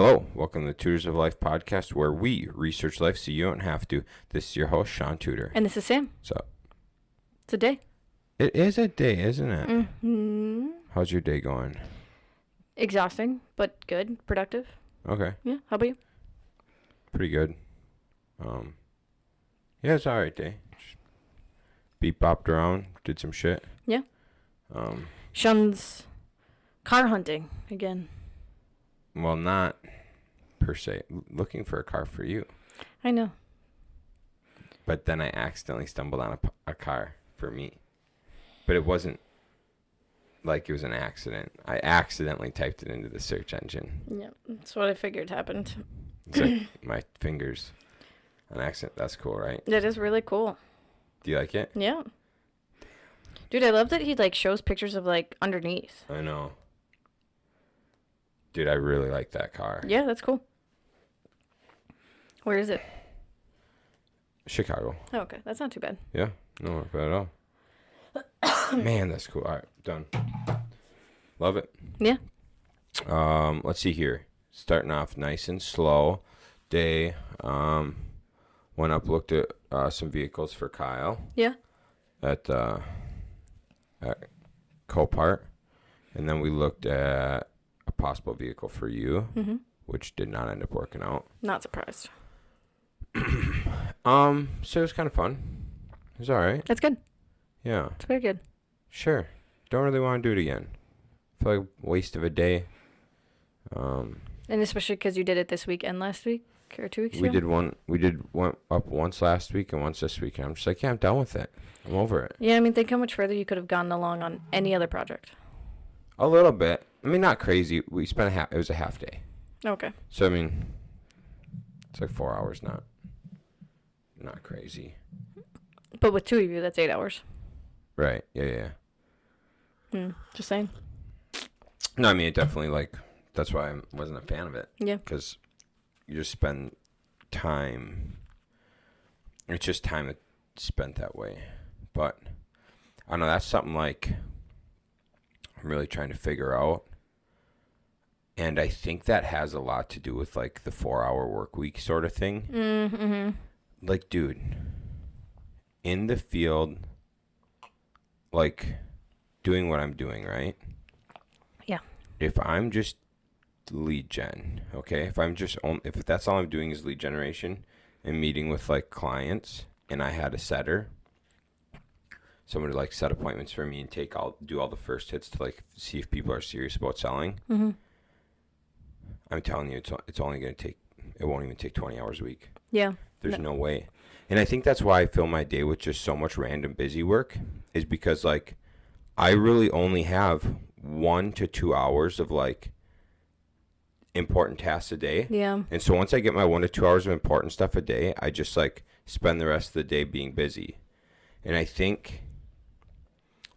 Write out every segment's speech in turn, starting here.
Hello, welcome to the Tutors of Life podcast, where we research life so you don't have to. This is your host, Shaun Tutor. And this is Sam. What's up? It's a day. It is a day, isn't it? Mm-hmm. How's your day going? Exhausting, but good. Productive. Okay. Yeah, how about you? Pretty good. Yeah, it's alright day. Just beat bopped around, did some shit. Yeah. Shaun's car hunting again. Well, not per se. Looking for a car for you. I know. But then I accidentally stumbled on a car for me. But it wasn't like it was an accident. I accidentally typed it into the search engine. Yeah, that's what I figured happened. It's like my fingers. An accident. That's cool, right? That is really cool. Do you like it? Yeah. Dude, I love that he shows pictures of underneath. I know. Dude, I really like that car. Yeah, that's cool. Where is it? Chicago. Oh, okay. That's not too bad. Yeah, no, not bad at all. Man, that's cool. All right, done. Love it. Yeah. Let's see here. Starting off nice and slow. Day. Went up, looked at some vehicles for Kyle. Yeah. At Copart. And then we looked at a possible vehicle for you, which did not end up working out. Not surprised. So it was kind of fun. It was all right. That's good. Yeah. It's very good. Sure. Don't really want to do it again. Feel like a waste of a day. And especially because you did it this week and last week or 2 weeks ago. We did one up once last week and once this week. And I'm just like, yeah, I'm done with it. I'm over it. Yeah, I mean, think how much further you could have gone along on any other project. A little bit. I mean, not crazy. We spent it was a half day. Okay. So, I mean, it's like 4 hours, not crazy. But with two of you, that's 8 hours. Right. Yeah. Just saying. No, I mean, it definitely, that's why I wasn't a fan of it. Yeah. Because you just spend time. It's just time that's spent that way. But, I don't know, that's something I'm really trying to figure out. And I think that has a lot to do with, the 4-hour work week sort of thing. Mm-hmm. Dude, in the field, doing what I'm doing, right? Yeah. If I'm just lead gen, okay? If that's all I'm doing is lead generation and meeting with, clients, and I had a setter, someone to set appointments for me and do all the first hits to see if people are serious about selling. Mm-hmm. I'm telling you, it's only going to take, it won't even take 20 hours a week. Yeah. There's no way. And I think that's why I fill my day with just so much random busy work, is because I really only have 1 to 2 hours of important tasks a day. Yeah. And so once I get my 1 to 2 hours of important stuff a day, I just spend the rest of the day being busy. And I think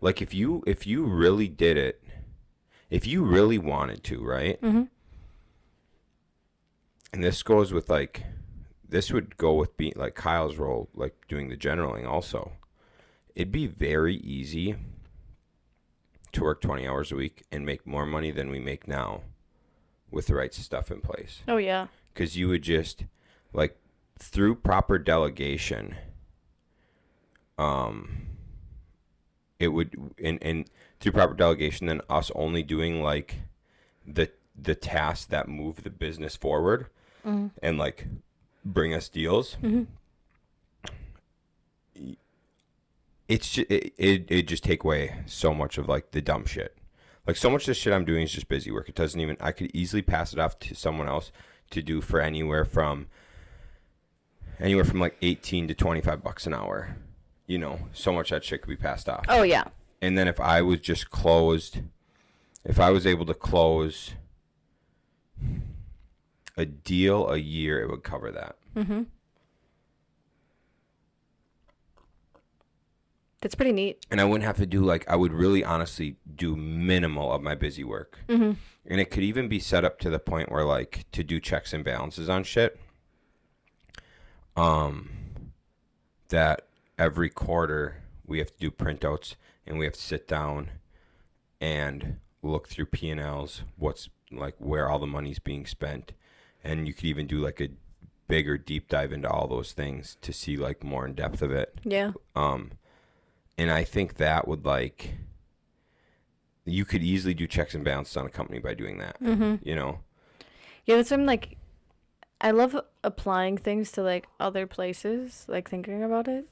if you really did it, if you really wanted to, right? Mm-hmm. And this goes with this would go with being Kyle's role, doing the generaling also. It'd be very easy to work 20 hours a week and make more money than we make now with the right stuff in place. Oh, yeah. Because you would just, through proper delegation, it would, and through proper delegation, then us only doing, the tasks that move the business forward and, bring us deals. Mm-hmm. It's just, it just take away so much of like the dumb shit. Like so much of the shit I'm doing is just busy work. It doesn't even, I could easily pass it off to someone else to do for anywhere from like 18 to 25 bucks an hour. You know, so much that shit could be passed off. Oh yeah. And then if I was just closed, if I was able to close a deal a year, it would cover that. Mm-hmm. That's pretty neat. And I wouldn't have to do like, I would really honestly do minimal of my busy work. Mm-hmm. And it could even be set up to the point where like to do checks and balances on shit. That every quarter we have to do printouts and we have to sit down and look through P&Ls, what's like where all the money's being spent, And you could even do like a bigger deep dive into all those things to see like more in depth of it. Yeah. And I think that would like, you could easily do checks and balances on a company by doing that. You know? Yeah, that's what I'm like. I love applying things to like other places, like thinking about it.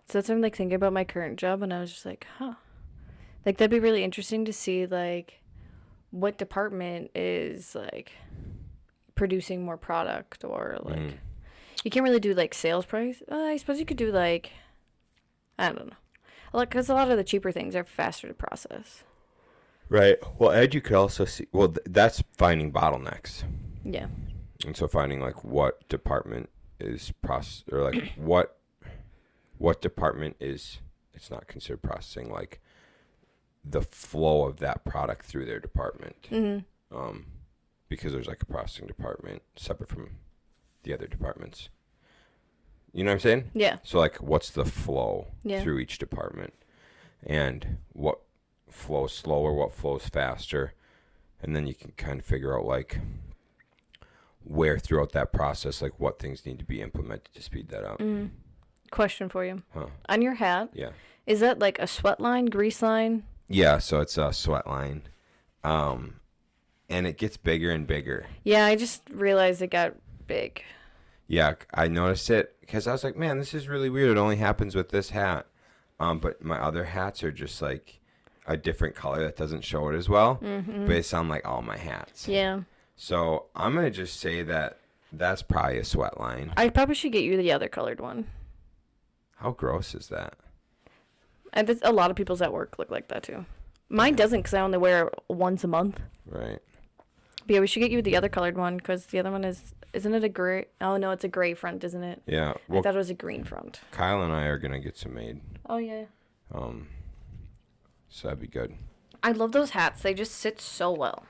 So that's what I'm like thinking about my current job, and I was just like, huh. Like that'd be really interesting to see like what department is like producing more product, or like you can't really do like sales price. I suppose you could do like, I don't know. Like, because a lot of the cheaper things are faster to process. Right. Well, and you could also see, well, that's finding bottlenecks. Yeah. And so finding like what department is process, or like what department is, it's not considered processing, like the flow of that product through their department. Because there's like a processing department separate from the other departments. You know what I'm saying? Yeah. So like what's the flow Yeah. through each department, and what flows slower, what flows faster, and then you can kind of figure out like where throughout that process, like what things need to be implemented to speed that up. Question for you. Huh. On your hat, Yeah. is that like a sweat line, grease line? Yeah, so it's a sweat line. And it gets bigger and bigger. Yeah, I just realized it got big. Yeah, I noticed it because I was like, man, this is really weird. It only happens with this hat. But my other hats are just like a different color that doesn't show it as well. But it sound like all my hats. Yeah. So I'm going to just say that that's probably a sweat line. I probably should get you the other colored one. How gross is that? And a lot of people's at work look like that too. Mine doesn't because I only wear it once a month. Right. But yeah, we should get you the other colored one because the other one isn't it a gray? Oh no, it's a gray front, isn't it? Yeah. I Well, thought it was a green front. Kyle and I are going to get some made. Oh yeah. So that'd be good. I love those hats. They just sit so well.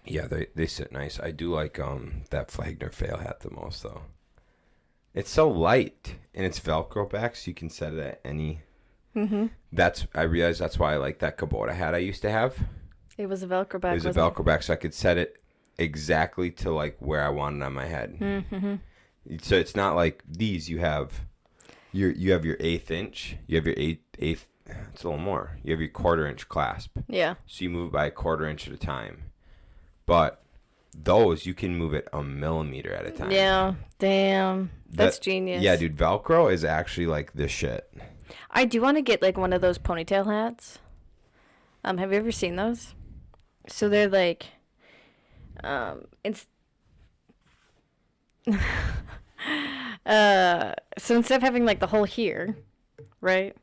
Yeah, they sit nice. I do like that Flagner fail hat the most though. It's so light and it's Velcro back, so you can set it at any. I realized that's why I like that Kubota hat I used to have. It was a Velcro back. It was a Velcro back, so I could set it exactly to like where I wanted on my head. So it's not like these. You have your 1/8 inch. You have your eighth. It's a little more. You have your 1/4 inch clasp. Yeah. So you move by 1/4 inch at a time. But those, you can move it a millimeter at a time. Yeah. Damn. That's genius. Yeah, dude. Velcro is actually like the shit. I do want to get like one of those ponytail hats. Have you ever seen those? So they're like, it's so instead of having like the whole here, right?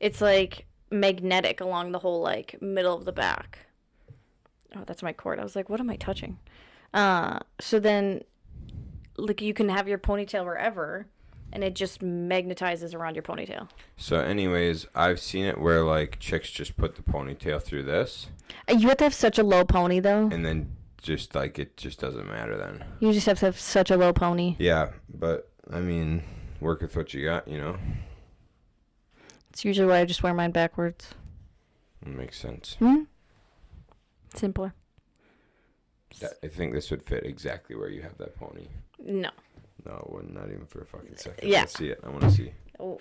It's like magnetic along the whole like middle of the back. Oh, that's my cord. I was like, what am I touching? So then like you can have your ponytail wherever, and it just magnetizes around your ponytail. So anyways, I've seen it where like chicks just put the ponytail through this. You have to have such a low pony though. And then just like it just doesn't matter then. You just have to have such a low pony. Yeah, but I mean, work with what you got, you know? It's usually why I just wear mine backwards. It makes sense. Simpler. I think this would fit exactly where you have that pony. No. No, it wouldn't. Not even for a fucking second. Yeah. Let's see it. I want to see. Oh.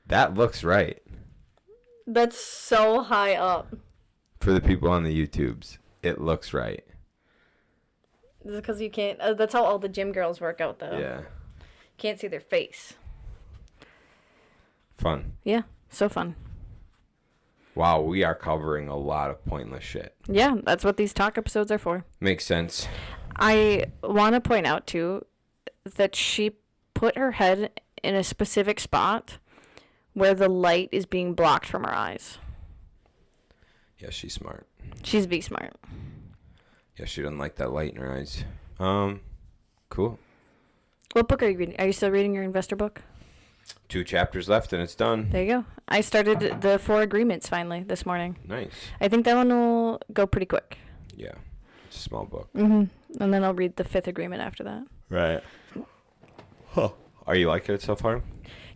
That looks right. That's so high up. For the people on the YouTubes, it looks right. This is because you can't. That's how all the gym girls work out, though. Yeah. Can't see their face. Fun. Yeah, so fun. Wow, we are covering a lot of pointless shit. Yeah, that's what these talk episodes are for. Makes sense. I want to point out, too, that she put her head in a specific spot where the light is being blocked from her eyes. Yeah, she's smart. She's be smart. Yeah, she doesn't like that light in her eyes. Cool. What book are you reading? Are you still reading your investor book? 2 chapters left and it's done. There you go. I started the 4 agreements finally this morning. Nice. I think that one will go pretty quick. Yeah. It's a small book. And then I'll read the 5th agreement after that. Right. Huh. Are you liking it so far?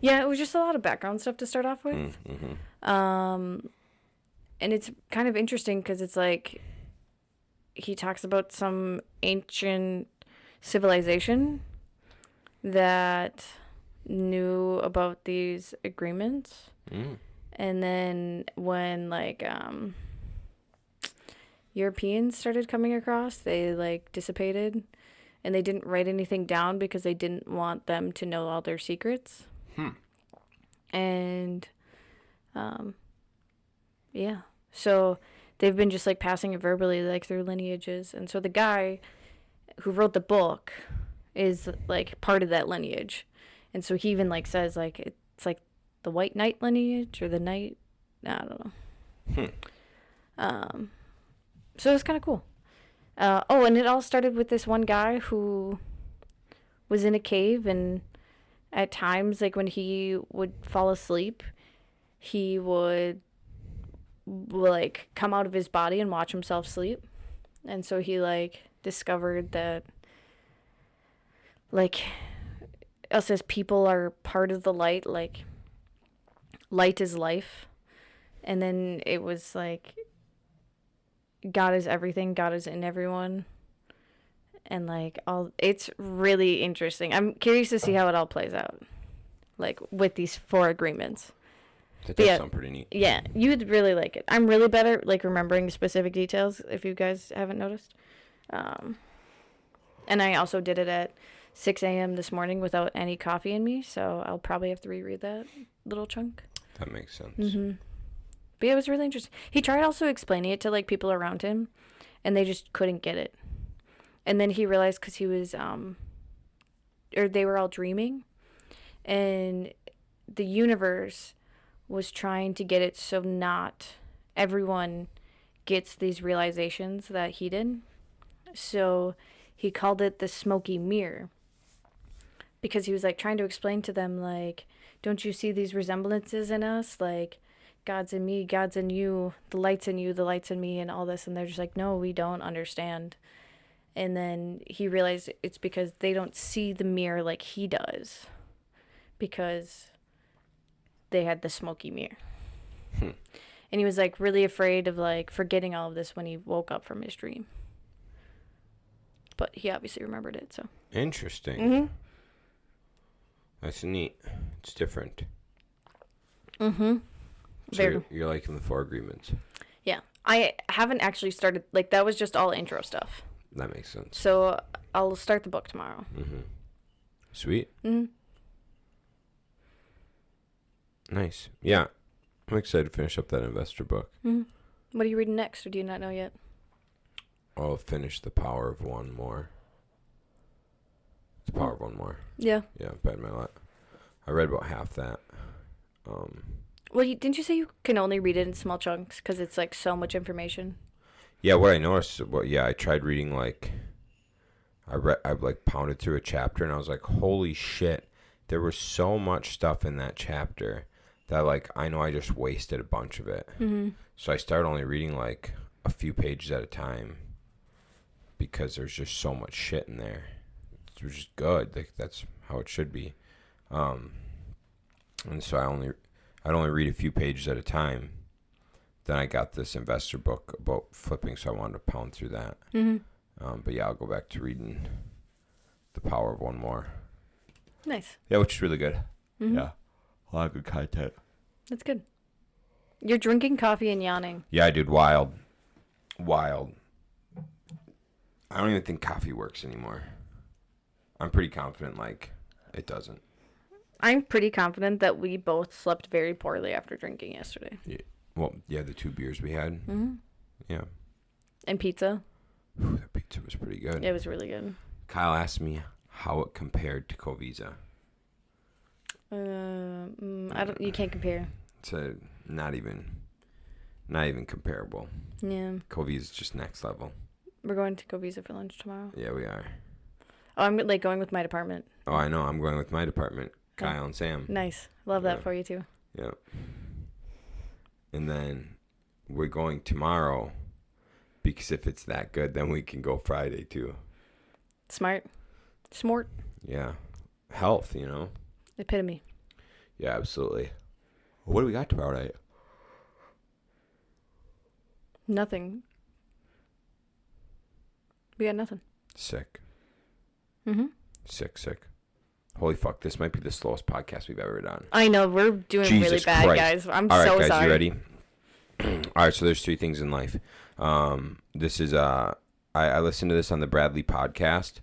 Yeah, it was just a lot of background stuff to start off with. Mm-hmm. And it's kind of interesting because it's like he talks about some ancient civilization that knew about these agreements. Mm. And then when like Europeans started coming across, they like dissipated and they didn't write anything down because they didn't want them to know all their secrets. And yeah. So they've been just like passing it verbally like through lineages. And so the guy who wrote the book is like part of that lineage. And so he even like says like it's like the White Knight lineage or the Knight, I don't know. So it's kind of cool. Oh, and it all started with this one guy who was in a cave, and at times, like when he would fall asleep, he would like come out of his body and watch himself sleep. And so he like discovered that like us as people are part of the light, like light is life. And then it was like God is everything, God is in everyone. And like all it's really interesting. I'm curious to see how it all plays out. Like with these 4 agreements. That But does yeah, sound pretty neat. Yeah, you would really like it. I'm really better at like remembering specific details if you guys haven't noticed. And I also did it at 6 a.m. this morning without any coffee in me, so I'll probably have to reread that little chunk. That makes sense. But yeah, it was really interesting. He tried also explaining it to like people around him, and they just couldn't get it. And then he realized because he was, or they were all dreaming, and the universe was trying to get it so not everyone gets these realizations that he did. So he called it the smoky mirror, because he was like trying to explain to them like, don't you see these resemblances in us? Like God's in me, God's in you, the light's in you, the light's in me, and all this. And they're just like, no, we don't understand. And then he realized it's because they don't see the mirror like he does, because they had the smoky mirror. And he was like really afraid of like forgetting all of this when he woke up from his dream. But he obviously remembered it, so. Interesting. That's neat. It's different. So you're liking the 4 agreements. Yeah. I haven't actually started, like that was just all intro stuff. That makes sense. So I'll start the book tomorrow. Sweet. Nice. Yeah. I'm excited to finish up that investor book. What are you reading next, or do you not know yet? I'll finish The Power of One More. The Power of One More. Yeah. Yeah, Bad Mallet. I read about half that. Well, didn't you say you can only read it in small chunks because it's like so much information? Yeah, what I noticed, I tried reading like, I like pounded through a chapter and I was like, holy shit, there was so much stuff in that chapter that like, I know I just wasted a bunch of it. So I started only reading like a few pages at a time because there's just so much shit in there. It's just good. Like that's how it should be. And so I'd only read a few pages at a time. Then I got this investor book about flipping, so I wanted to pound through that. But yeah, I'll go back to reading The Power of One More. Nice. Yeah, which is really good. Yeah, a lot of good content. That's good. You're drinking coffee and yawning. Yeah, dude, wild. I don't even think coffee works anymore. I'm pretty confident, like, it doesn't. I'm pretty confident that we both slept very poorly after drinking yesterday. Yeah. Well, yeah, the 2 beers we had. Yeah. And pizza. Whew, that pizza was pretty good. It was really good. Kyle asked me how it compared to Covisa. You can't compare. It's not even comparable. Yeah. Covisa's just next level. We're going to Covisa for lunch tomorrow. Yeah, we are. Oh, I'm like going with my department. Oh, I know. I'm going with my department, Kyle and Sam. Nice. Love that for you too. Yeah. And then we're going tomorrow because if it's that good, then we can go Friday too. Smart. Yeah. Health, you know. Epitome. Yeah, absolutely. What do we got tomorrow night? Nothing. We got nothing. Sick. Mm-hmm. Sick. Holy fuck, this might be the slowest podcast we've ever done. I know, we're doing Jesus really bad, Christ. guys. I'm All right, so guys, sorry. you ready? All right, so there's 3 things in life. This is, I listened to this on the Bradley podcast.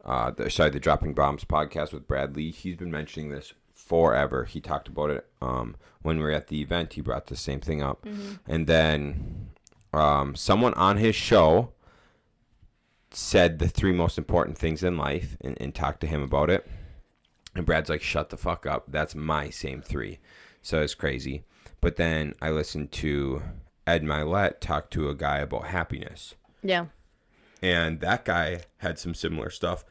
The Dropping Bombs podcast with Bradley. He's been mentioning this forever. He talked about it when we were at the event. He brought the same thing up. Mm-hmm. And then someone on his show said the 3 most important things in life and talked to him about it. And Brad's like, shut the fuck up. That's my same 3. So it's crazy. But then I listened to Ed Milet talk to a guy about happiness. Yeah. And that guy had some similar stuff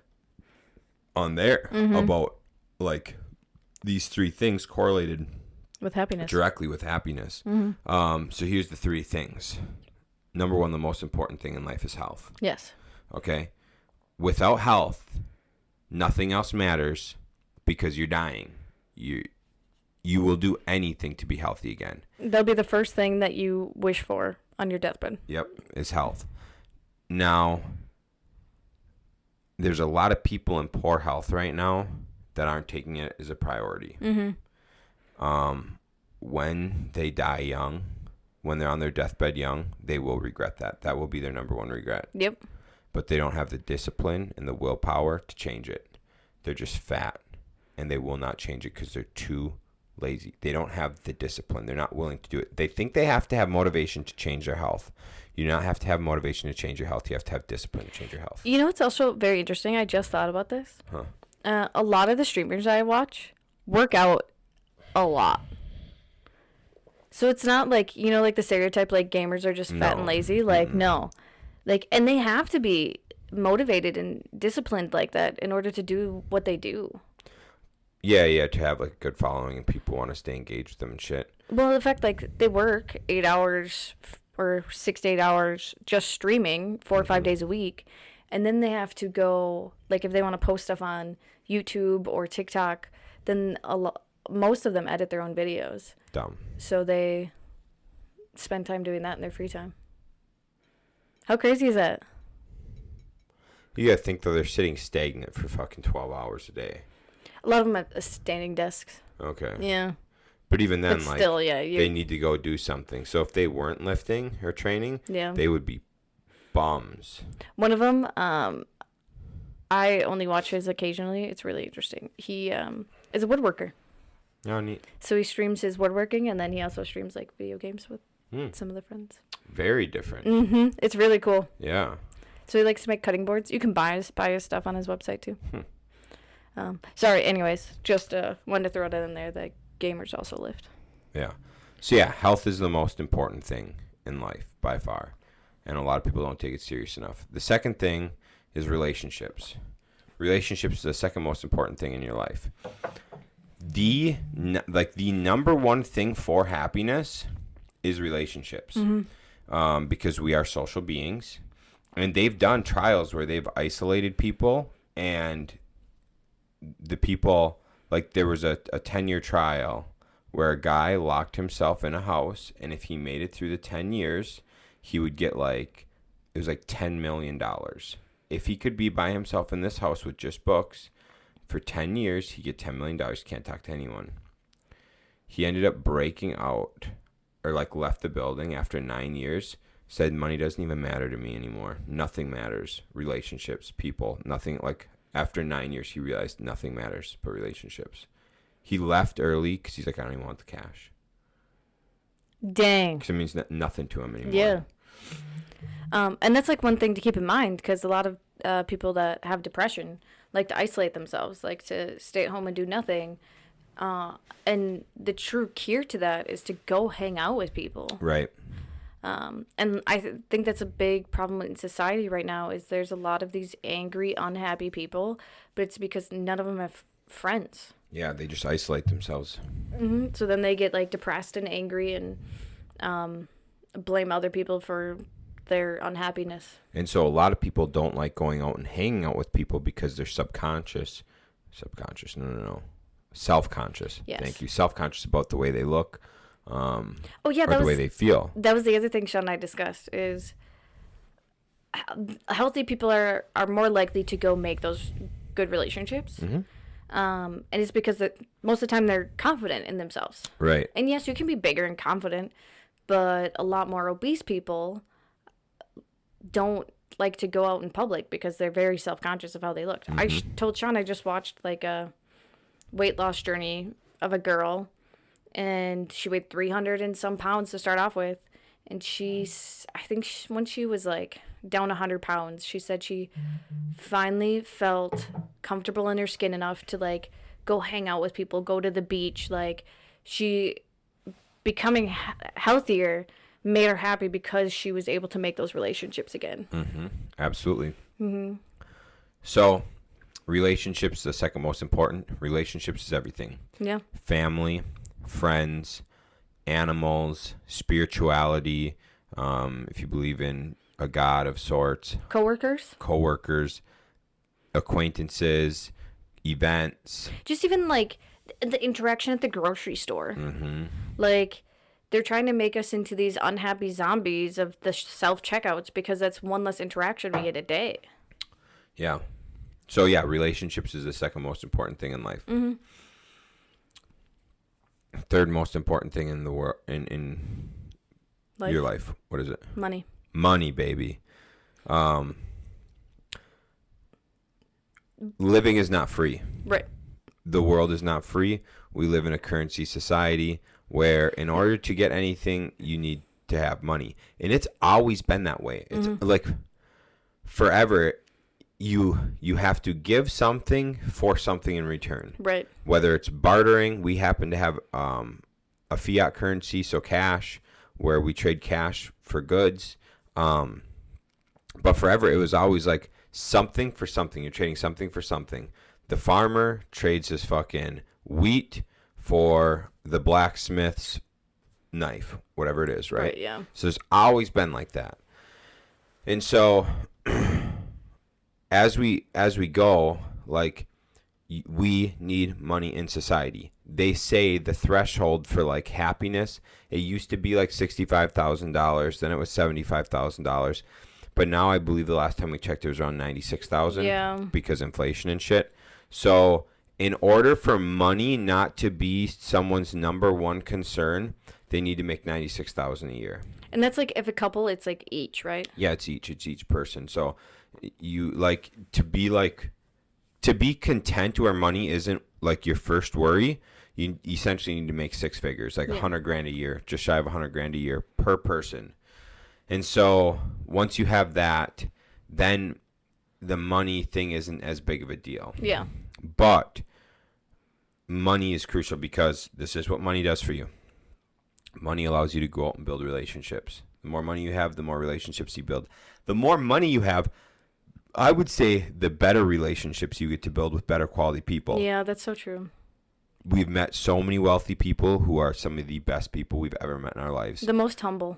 on there about like these 3 things correlated With happiness. directly with happiness. So here's the 3 things. Number 1, the most important thing in life is health. Yes. Okay? Without health, nothing else matters because you're dying. You will do anything to be healthy again. That'll be the first thing that you wish for on your deathbed. Yep, is health. Now, there's a lot of people in poor health right now that aren't taking it as a priority. When they die young, when they're on their deathbed young, they will regret that. That will be their number 1 regret. Yep. But they don't have the discipline and the willpower to change it. They're just fat, and they will not change it because they're too lazy. They don't have the discipline. They're not willing to do it. They think they have to have motivation to change their health. You do not have to have motivation to change your health. You have to have discipline to change your health. You know what's also very interesting? I just thought about this. A lot of the streamers I watch work out a lot. So it's not like, like the stereotype, like gamers are just fat and lazy. Like, no. Like, and they have to be motivated and disciplined like that in order to do what they do. Yeah, to have like a good following and people want to stay engaged with them and shit. Well, the fact, like, they work 8 hours or 6 to 8 hours just streaming 4 or 5 days a week. And then they have to go, like, if they want to post stuff on YouTube or TikTok, then most of them edit their own videos. Dumb. So they spend time doing that in their free time. How crazy is that? You gotta think though, they're sitting stagnant for fucking 12 hours a day. A lot of them at standing desks. Okay. Yeah. But even then, But like, still, yeah, they need to go do something. So if they weren't lifting or training, they would be bums. One of them, I only watch his occasionally. It's really interesting. He is a woodworker. Oh, neat. So he streams his woodworking, and then he also streams like video games with some of the friends. Very different. It's really cool. Yeah. So he likes to make cutting boards. You can buy his stuff on his website too. Sorry. Anyways, just wanted to throw that in there that gamers also lift. Yeah. So yeah, health is the most important thing in life by far, and a lot of people don't take it serious enough. The second thing is relationships. Relationships is the second most important thing in your life. The number 1 thing for happiness is relationships, because we are social beings, and they've done trials where they've isolated people, and the people, like there was a 10-year trial where a guy locked himself in a house, and if he made it through the 10 years, he would get it was like $10 million. If he could be by himself in this house with just books for 10 years, he'd get $10 million. Can't talk to anyone. He ended up breaking out, or like left the building after 9 years, said money doesn't even matter to me anymore. Nothing matters. Relationships, people, nothing. Like after 9 years, he realized nothing matters but relationships. He left early because he's like, I don't even want the cash. Dang. Because it means nothing to him anymore. Yeah. And that's like one thing to keep in mind, because a lot of people that have depression like to isolate themselves, like to stay at home and do nothing. And the true cure to that is to go hang out with people. Right. And I think that's a big problem in society right now, is there's a lot of these angry, unhappy people, but it's because none of them have friends. Yeah, they just isolate themselves. So then they get like depressed and angry and blame other people for their unhappiness. And so a lot of people don't like going out and hanging out with people because they're subconscious. No. Self-conscious. Yes. Thank you. Self-conscious about the way they look, Oh yeah, or the way they feel. that was the other thing Sean and I discussed is healthy people are more likely to go make those good relationships. Mm-hmm. And it's because that most of the time they're confident in themselves. Right. And yes, you can be bigger and confident, but a lot more obese people don't like to go out in public because they're very self-conscious of how they look. I told Sean I just watched like a weight loss journey of a girl, and she weighed 300 and some pounds to start off with, and when she was like down 100 pounds, she said she finally felt comfortable in her skin enough to like go hang out with people, go to the beach. Like she becoming healthier made her happy because she was able to make those relationships again. Mm-hmm. Absolutely. Mm-hmm. So relationships is the second most important. Relationships is everything. Yeah. Family, friends, animals, spirituality, if you believe in a god of sorts, coworkers, acquaintances, events, just even like the interaction at the grocery store. Mm-hmm. Like they're trying to make us into these unhappy zombies of the self-checkouts because that's one less interaction we get a day. Yeah. So yeah, relationships is the second most important thing in life. Mm-hmm. Third most important thing in the world in your life. What is it? Money, baby. Living is not free. Right. The world is not free. We live in a currency society where in order to get anything, you need to have money. And it's always been that way. It's like forever. You have to give something for something in return. Right. Whether it's bartering, we happen to have a fiat currency, so cash, where we trade cash for goods. But forever, it was always like something for something. You're trading something for something. The farmer trades his fucking wheat for the blacksmith's knife, whatever it is, right? Right, yeah. So it's always been like that. And so as we go, like, we need money in society. They say the threshold for like happiness, it used to be like $65,000, then it was $75,000, but now I believe the last time we checked it was around 96,000. Yeah. Because inflation and shit. So in order for money not to be someone's number one concern, they need to make 96,000 a year. And that's like if a couple, it's like each, right? Yeah, it's each person. So you like to be content where money isn't like your first worry. You essentially need to make six figures, like $100,000 a year, just shy of $100,000 a year per person. And so once you have that, then the money thing isn't as big of a deal. Yeah. But money is crucial because this is what money does for you. Money allows you to go out and build relationships. The more money you have, the more relationships you build. The more money you have, I would say the better relationships you get to build with better quality people. Yeah, that's so true. We've met so many wealthy people who are some of the best people we've ever met in our lives. The most humble.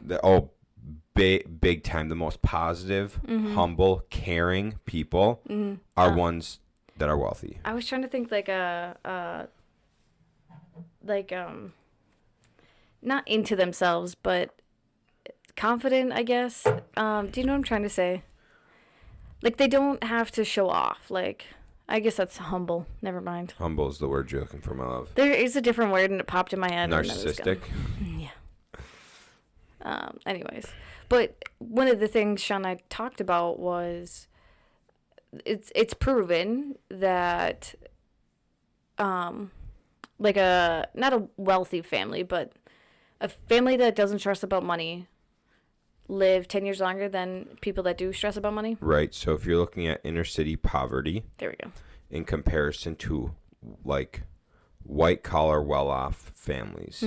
Big time. The most positive, humble, caring people are ones that are wealthy. I was trying to think like not into themselves, but confident, I guess. Do you know what I'm trying to say? Like they don't have to show off. Like I guess that's humble. Never mind. Humble is the word you're looking for, my love. There is a different word and it popped in my head. Narcissistic. Yeah. Anyways, but one of the things Sean and I talked about was it's proven that like not a wealthy family, but a family that doesn't stress about money live 10 years longer than people that do stress about money. Right. So if you're looking at inner city poverty, there we go, in comparison to like white collar well-off families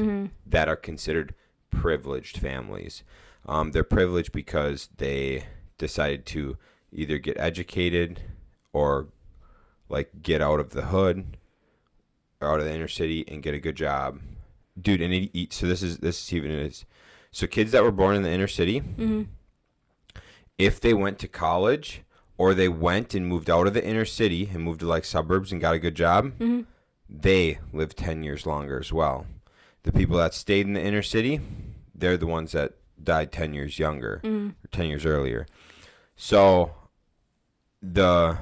that are considered privileged families, they're privileged because they decided to either get educated or like get out of the hood or out of the inner city and get a good job, dude. And so this is even it is. So kids that were born in the inner city, if they went to college or they went and moved out of the inner city and moved to like suburbs and got a good job, they live 10 years longer as well. The people that stayed in the inner city, they're the ones that died 10 years younger, or 10 years earlier. So the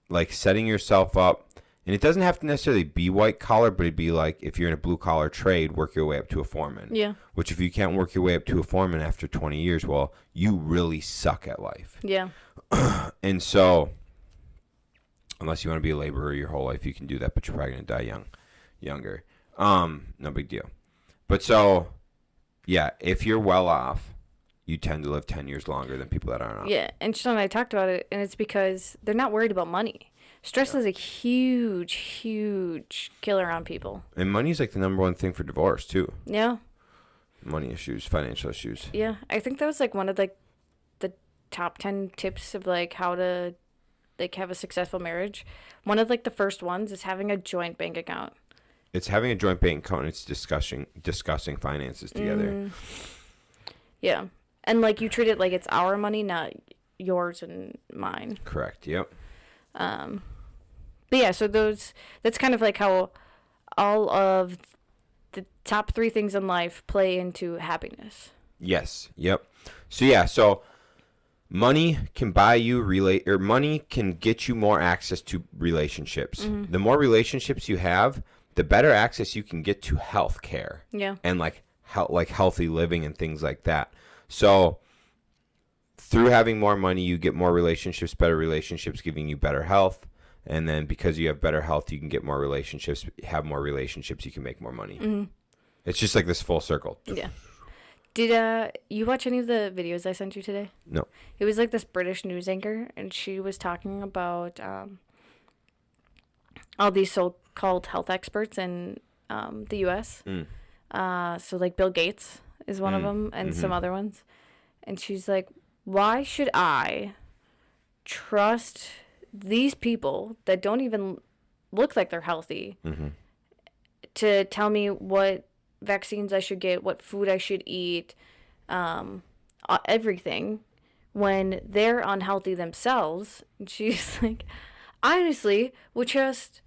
like setting yourself up, and it doesn't have to necessarily be white collar, but it'd be like if you're in a blue collar trade, work your way up to a foreman. Yeah. Which if you can't work your way up to a foreman after 20 years, well, you really suck at life. Yeah. And so, unless you want to be a laborer your whole life, you can do that, but you're probably gonna die younger. No big deal. But so, yeah, if you're well off, you tend to live 10 years longer than people that aren't off. Yeah, and Sean and I talked about it, and it's because they're not worried about money. Stress is a huge, huge killer on people. And money's like the number one thing for divorce too. Yeah. Money issues, financial issues. Yeah, I think that was like one of like the top 10 tips of like how to like have a successful marriage. One of like the first ones is having a joint bank account. It's having a joint bank account. And it's discussing finances together. Yeah, and like you treat it like it's our money, not yours and mine. Correct. Yep. But yeah, so that's kind of like how all of the top 3 things in life play into happiness. Yes. Yep. So yeah. So money can buy you money can get you more access to relationships. The more relationships you have, the better access you can get to health care. Yeah. And like healthy living and things like that. So through having more money, you get more relationships, better relationships, giving you better health. And then because you have better health, you can get more relationships, have more relationships, you can make more money. It's just like this full circle. Yeah. Did you watch any of the videos I sent you today? No. It was like this British news anchor, and she was talking about all these so-called health experts in the U.S. So like Bill Gates is one of them, and some other ones. And she's like, why should I trust these people that don't even look like they're healthy to tell me what vaccines I should get, what food I should eat, everything, when they're unhealthy themselves? And she's like, I honestly would trust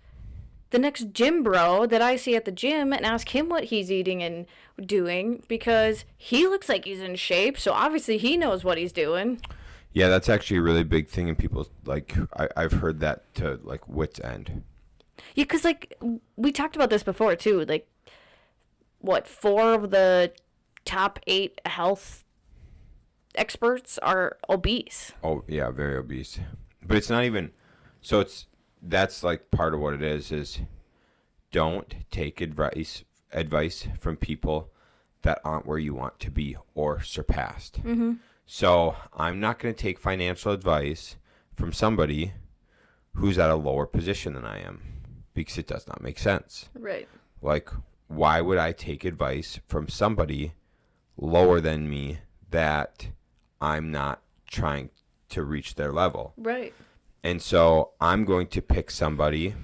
the next gym bro that I see at the gym and ask him what he's eating and doing, because he looks like he's in shape, so obviously he knows what he's doing. Yeah, that's actually a really big thing in people's, like, I've heard that to, like, wit's end. Yeah, because, like, we talked about this before, too. Like, what, 4 of the top 8 health experts are obese. Oh, yeah, very obese. But it's not even, so that's, like, part of what it is don't take advice from people that aren't where you want to be or surpassed. So I'm not going to take financial advice from somebody who's at a lower position than I am, because it does not make sense. Right. Like, why would I take advice from somebody lower than me that I'm not trying to reach their level? Right. And so I'm going to pick somebody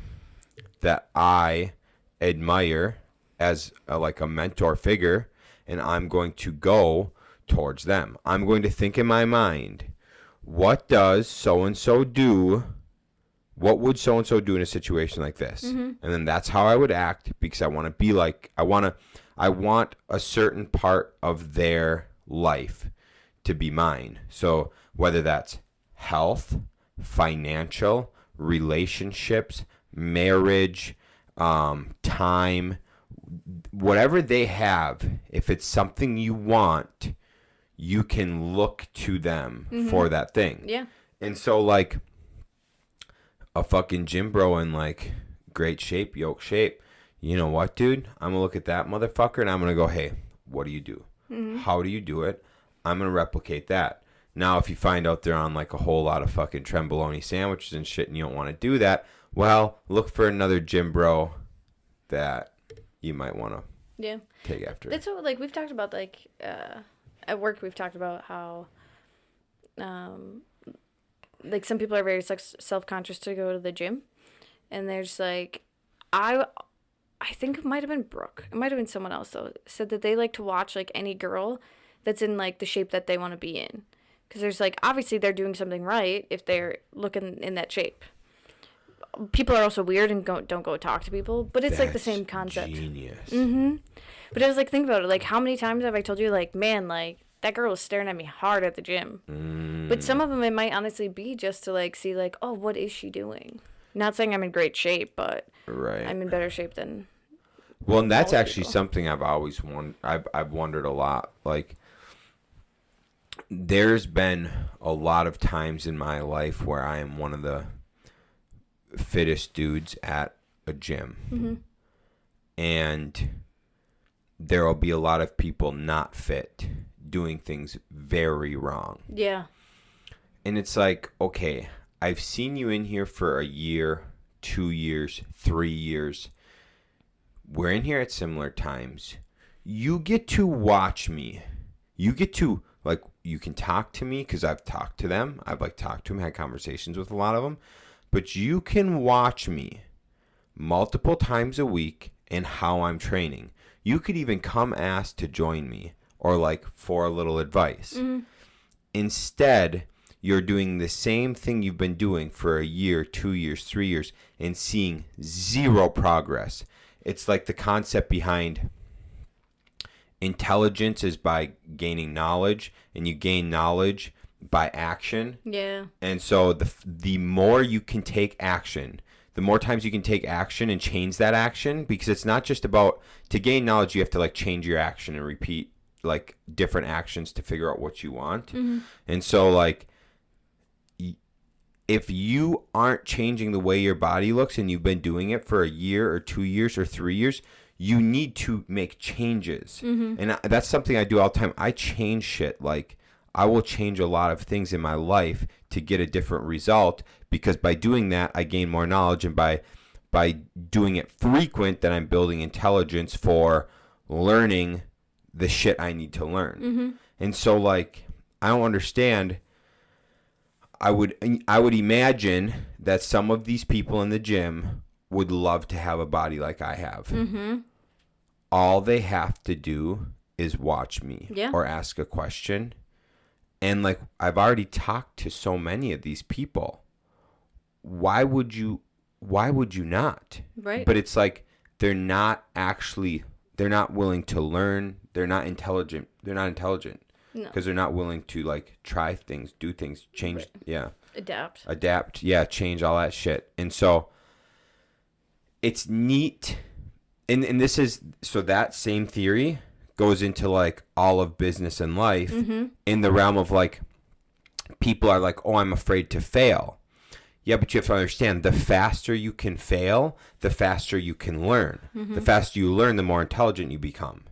that I admire as a mentor figure, and I'm going to go towards them. I'm going to think in my mind, what does so-and-so do? What would so-and-so do in a situation like this? And then that's how I would act, because I want to be like, I want a certain part of their life to be mine. So whether that's health, financial, relationships, marriage, time, whatever they have, if it's something you want, you can look to them for that thing. Yeah. And so, like, a fucking gym bro in, like, great shape, yolk shape, you know what, dude? I'm going to look at that motherfucker and I'm going to go, hey, what do you do? How do you do it? I'm going to replicate that. Now, if you find out they're on, like, a whole lot of fucking trembolone sandwiches and shit and you don't want to do that, well, look for another gym bro that you might want to take after. That's what, like, we've talked about, like, at work, we've talked about how, like, some people are very self-conscious to go to the gym. And there's, like, I think it might have been Brooke. It might have been someone else, though. Said that they like to watch, like, any girl that's in, like, the shape that they want to be in. Because there's, like, obviously they're doing something right if they're looking in that shape. people are also weird and don't go talk to people, but it's like the That's same concept. Genius. But I was like, think about it. Like, how many times have I told you, like, man, like, that girl was staring at me hard at the gym. But some of them, it might honestly be just to, like, see, like, oh, what is she doing? Not saying I'm in great shape, but Right. I'm in better shape than. Well, and that's actually people. something I've always I've wondered a lot. Like, there's been a lot of times in my life where I am one of the fittest dudes at a gym. And there will be a lot of people not fit doing things very wrong. Yeah. And it's like, okay, I've seen you in here for a year, 2 years, 3 years. We're in here at similar times. You get to watch me. You get to, like, you can talk to me because I've talked to them. I've, like, talked to them, had conversations with a lot of them. But you can watch me multiple times a week and how I'm training. You could even come ask to join me or, like, for a little advice. Instead, you're doing the same thing you've been doing for a year, 2 years, 3 years, and seeing zero progress. It's like the concept behind intelligence is by gaining knowledge, and you gain knowledge by action. Yeah. And so the more you can take action, the more times you can take action and change that action, because it's not just about, to gain knowledge, you have to, like, change your action and repeat, like, different actions to figure out what you want. And so, like, if you aren't changing the way your body looks and you've been doing it for a year or 2 years or 3 years, you need to make changes. And that's something I do all the time. I change shit. Like, I will change a lot of things in my life to get a different result, because by doing that, I gain more knowledge. And by doing it frequent, then I'm building intelligence for learning the shit I need to learn. And so, like, I don't understand. I would imagine that some of these people in the gym would love to have a body like I have. All they have to do is watch me or ask a question. And, like, I've already talked to so many of these people. Why would you not? Right. But it's like they're not willing to learn. They're not intelligent. No. Because they're not willing to, like, try things, do things, change. Right. Yeah. Adapt. Yeah, change all that shit. And so it's neat. And this is, so that same theory goes into, like, all of business and life in the realm of, like, people are like, oh, I'm afraid to fail. Yeah, but you have to understand, the faster you can fail, the faster you can learn. The faster you learn, the more intelligent you become.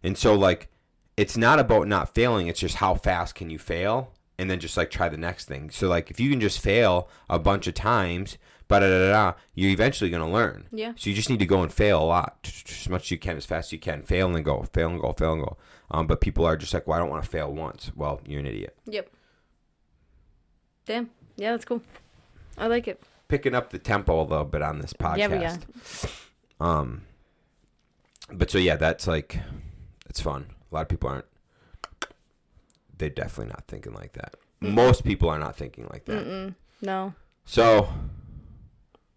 And so, like, it's not about not failing. It's just how fast can you fail, and then just, like, try the next thing. So, like, if you can just fail a bunch of times, you're eventually going to learn. Yeah. So you just need to go and fail a lot, as much as you can, as fast as you can. Fail and then go, fail and go, fail and go. But people are just like, well, I don't want to fail once. Well, you're an idiot. Yep. Damn. Yeah, that's cool. I like it. Picking up the tempo a little bit on this podcast. Yeah, we are. But so, yeah, that's, like, it's fun. A lot of people aren't. They're definitely not thinking like that. Most people are not thinking like that. No. So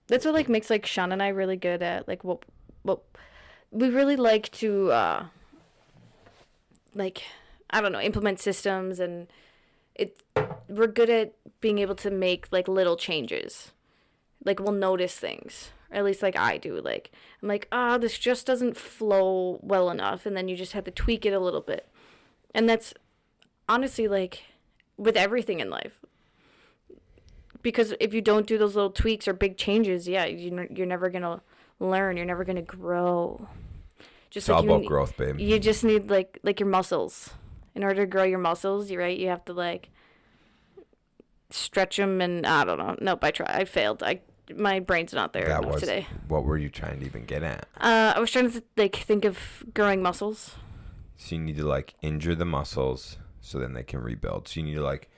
that's what, like, makes, like, Shaun and I really good at, like, what we really like to like, I don't know, implement systems, and we're good at being able to make, like, little changes. Like, we'll notice things, or at least, like, I do. Like, I'm like, this just doesn't flow well enough, and then you just have to tweak it a little bit. And that's honestly, like, with everything in life. Because if you don't do those little tweaks or big changes, you're never going to learn. You're never going to grow. It's all about growth, babe. You just need, like your muscles. In order to grow your muscles, you have to, like, stretch them, and I don't know. Nope, I failed. My brain's not there today. What were you trying to even get at? I was trying to, like, think of growing muscles. So you need to, like, injure the muscles so then they can rebuild. So you need to, like,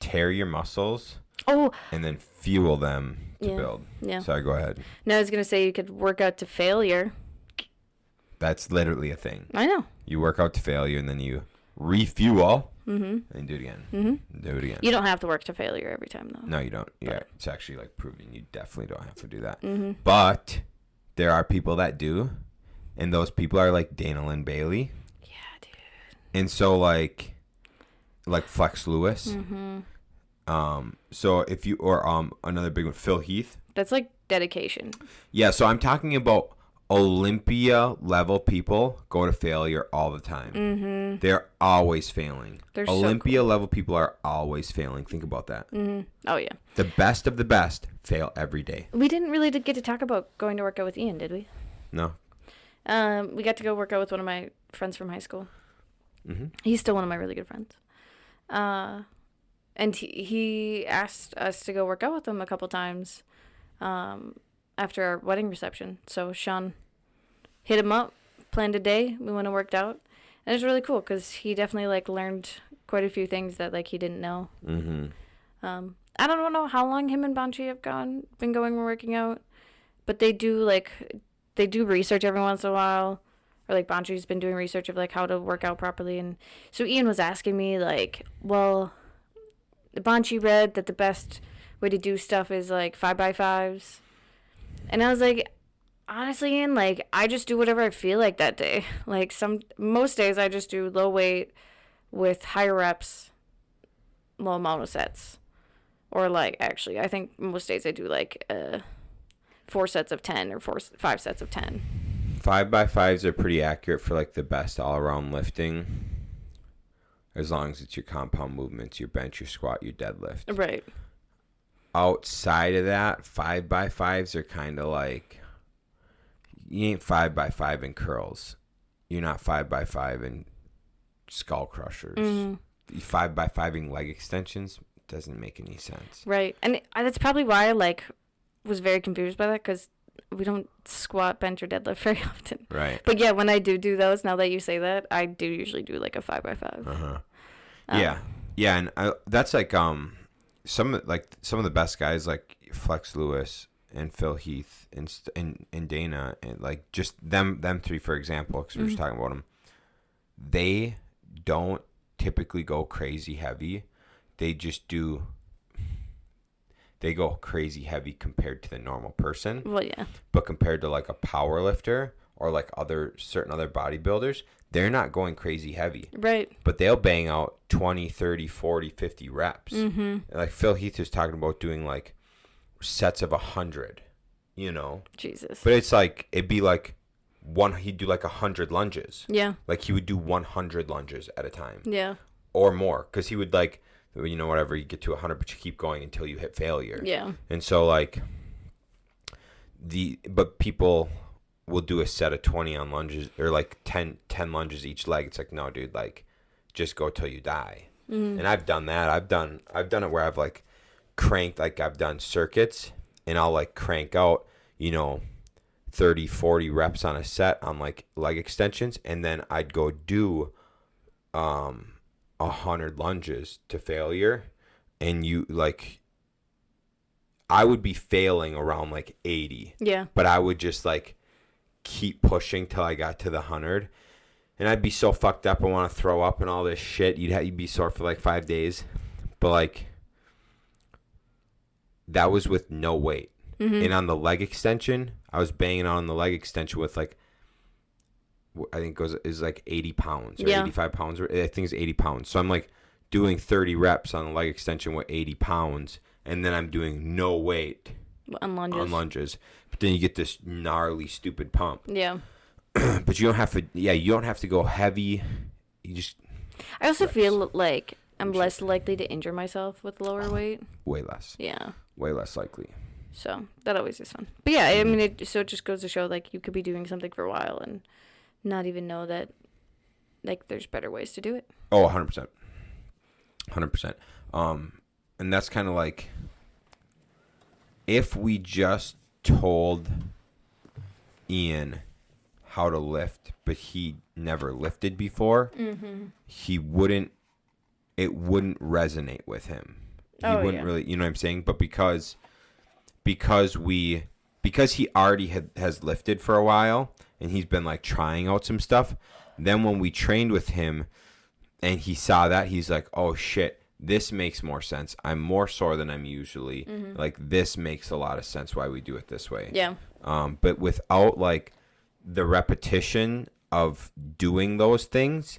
tear your muscles. Oh. And then fuel them to build. Yeah. Sorry, go ahead. No, I was going to say you could work out to failure. That's literally a thing. I know. You work out to failure, and then you refuel. and do it again. Do it again. You don't have to work to failure every time, though. No, you don't. Yeah, it's actually like proven you definitely don't have to do that. But there are people that do, and those people are like Dana Lynn Bailey. Yeah, dude. And so like Flex Lewis. So if you or another big one, Phil Heath. That's like dedication. Yeah, so I'm talking about Olympia level people go to failure all the time. They're always failing. Olympia level people are always failing. Think about that. Oh yeah. The best of the best fail every day. We didn't really get to talk about going to work out with Ian, did we? No. We got to go work out with one of my friends from high school. He's still one of my really good friends. And he asked us to go work out with him a couple times after our wedding reception. So Shaun hit him up, planned a day. We went and worked out. And it was really cool because he definitely like learned quite a few things that like he didn't know. I don't know how long him and Banshee have been going and working out, but they do research every once in a while. Or like Banshee's been doing research of like how to work out properly. And so Ian was asking me like, well, Banshee read that the best way to do stuff is like 5x5s. And I was like, honestly, Ian, like I just do whatever I feel like that day. Like most days I just do low weight with higher reps, low amount of sets. Or like actually I think most days I do like 4 sets of 10 or 5 sets of 10. 5x5s are pretty accurate for like the best all around lifting. As long as it's your compound movements, your bench, your squat, your deadlift. Right. Outside of that, 5x5s are kind of like, you ain't 5x5 in curls. You're not 5x5 in skull crushers. 5x5ing leg extensions doesn't make any sense. Right. And that's probably why I like was very confused by that because we don't squat, bench, or deadlift very often. Right. But yeah, when I do those, now that you say that, I do usually do like a 5x5. Yeah. And that's like some of the best guys like Flex Lewis and Phil Heath and Dana and like just them three for example because we were just talking about them. They don't typically go crazy heavy. They go crazy heavy compared to the normal person. Well, yeah. But compared to like a power lifter or like certain other bodybuilders, they're not going crazy heavy. Right. But they'll bang out 20, 30, 40, 50 reps. Like Phil Heath was talking about doing like sets of 100, you know. Jesus. But it's like, it'd be like he'd do like 100 lunges. Yeah. Like he would do 100 lunges at a time. Yeah. Or more. Because he would like, you know, whatever, you get to 100, but you keep going until you hit failure. Yeah. And so like but people will do a set of 20 on lunges or like 10 lunges each leg. It's like, no, dude, like just go till you die. And I've done that. I've done it where I've like cranked, like I've done circuits and I'll like crank out, you know, 30, 40 reps on a set on like leg extensions. And then I'd go do 100 lunges to failure, and I would be failing around like 80. Yeah. But I would just like keep pushing till I got to the 100, and I'd be so fucked up. I want to throw up and all this shit. You'd be sore for like 5 days, but like that was with no weight. And on the leg extension, I was banging on the leg extension with like, I think is like 80 pounds or 85 pounds. I think it's 80 pounds. So I'm like doing 30 reps on the leg extension with 80 pounds. And then I'm doing no weight on lunges. But then you get this gnarly, stupid pump. Yeah. But you don't have to go heavy. I also feel like I'm less likely to injure myself with lower weight. Way less. Yeah. Way less likely. So that always is fun. But yeah, I mean, it just goes to show like you could be doing something for a while and not even know that like there's better ways to do it. Oh, 100%. 100%. And that's kind of like if we just told Ian how to lift, but he never lifted before, it wouldn't resonate with him. He wouldn't really, you know what I'm saying? But because he already has lifted for a while and he's been like trying out some stuff, then when we trained with him, and he saw that. He's like, oh, shit, this makes more sense. I'm more sore than I'm usually. Like, this makes a lot of sense why we do it this way. Yeah. But without, like, the repetition of doing those things,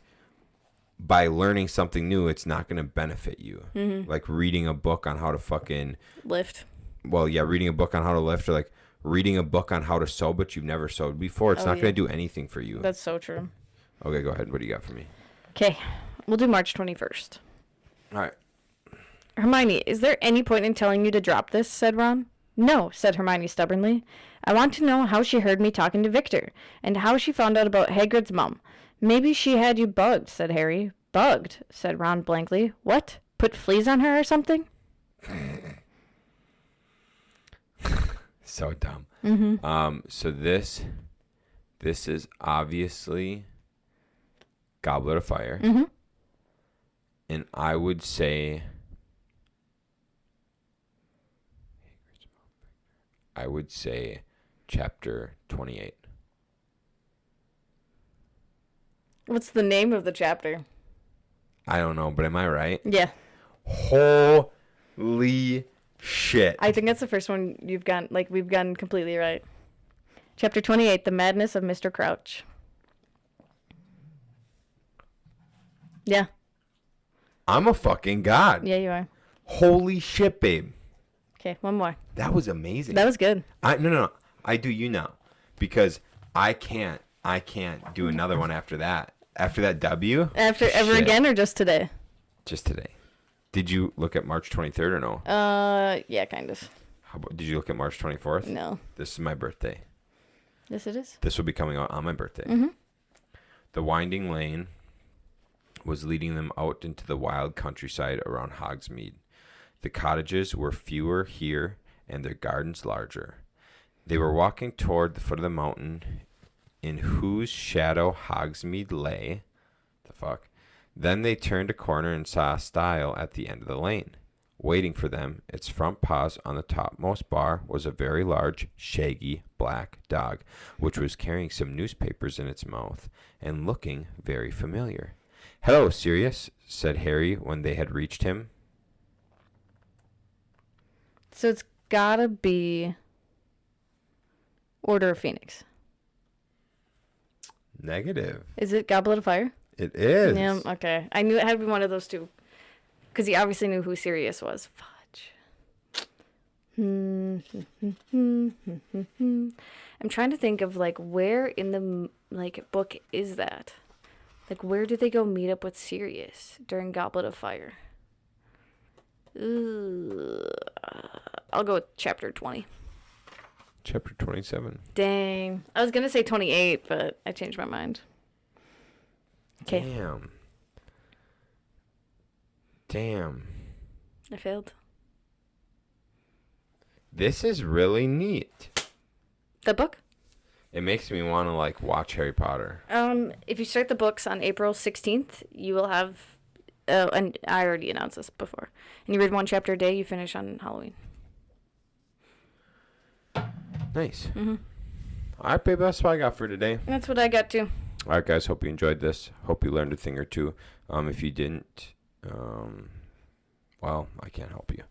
by learning something new, it's not going to benefit you. Like reading a book on how to fucking lift. Well, yeah, reading a book on how to lift, or like reading a book on how to sew, but you've never sewed before. It's not going to do anything for you. That's so true. Okay, go ahead. What do you got for me? Okay, we'll do March 21st. All right. Hermione, is there any point in telling you to drop this? Said Ron. No, said Hermione stubbornly. I want to know how she heard me talking to Victor, and how she found out about Hagrid's mom. Maybe she had you bugged, said Harry. Bugged, said Ron blankly. What? Put fleas on her or something? So dumb. So this is obviously Goblet of Fire. And I would say chapter 28. What's the name of the chapter? I don't know, but am I right? Yeah. Holy shit. I think that's the first one we've gotten completely right. Chapter 28, The Madness of Mr. Crouch. Yeah. I'm a fucking god. Yeah, you are. Holy shit, babe. Okay, one more. That was amazing. That was good. No. I do you now. Because I can't do another one after that. After that W? After ever again or just today? Just today. Did you look at March 23rd or no? Yeah, kind of. Did you look at March 24th? No. This is my birthday. Yes, it is. This will be coming out on my birthday. The winding lane was leading them out into the wild countryside around Hogsmeade. The cottages were fewer here and their gardens larger. They were walking toward the foot of the mountain in whose shadow Hogsmeade lay. The fuck? Then they turned a corner and saw a stile at the end of the lane. Waiting for them, its front paws on the topmost bar, was a very large, shaggy, black dog, which was carrying some newspapers in its mouth and looking very familiar. "Hello, Sirius," said Harry when they had reached him. So it's gotta be Order of Phoenix. Negative. Is it Goblet of Fire? It is. Yeah, okay. I knew it had to be one of those two. Because he obviously knew who Sirius was. Fudge. I'm trying to think of, like, where in the, like, book is that? Like, where do they go meet up with Sirius during Goblet of Fire? I'll go with chapter 20. Chapter 27. Dang. I was going to say 28, but I changed my mind. Okay. Damn. I failed. This is really neat. The book? It makes me want to, like, watch Harry Potter. If you start the books on April 16th, you will have... and I already announced this before. And you read one chapter a day, you finish on Halloween. Nice. All right, babe, that's what I got for today. That's what I got too. All right, guys, hope you enjoyed this. Hope you learned a thing or two. If you didn't, well, I can't help you.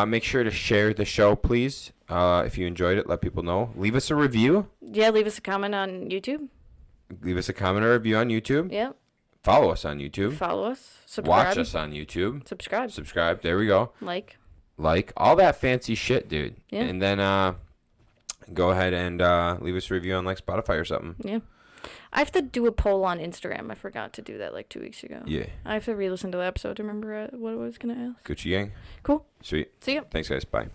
Make sure to share the show, please. If you enjoyed it, let people know. Leave us a review. Yeah, leave us a comment on YouTube. Leave us a comment or review on YouTube. Yeah. Follow us on YouTube. Follow us. Subscribe. Watch us on YouTube. Subscribe. There we go. Like all that fancy shit, dude. Yeah. And then go ahead and leave us a review on, like, Spotify or something. Yeah. I have to do a poll on Instagram. I forgot to do that like 2 weeks ago. Yeah. I have to re-listen to the episode to remember what I was going to ask. Gucci gang. Cool. Sweet. See ya. Thanks, guys. Bye.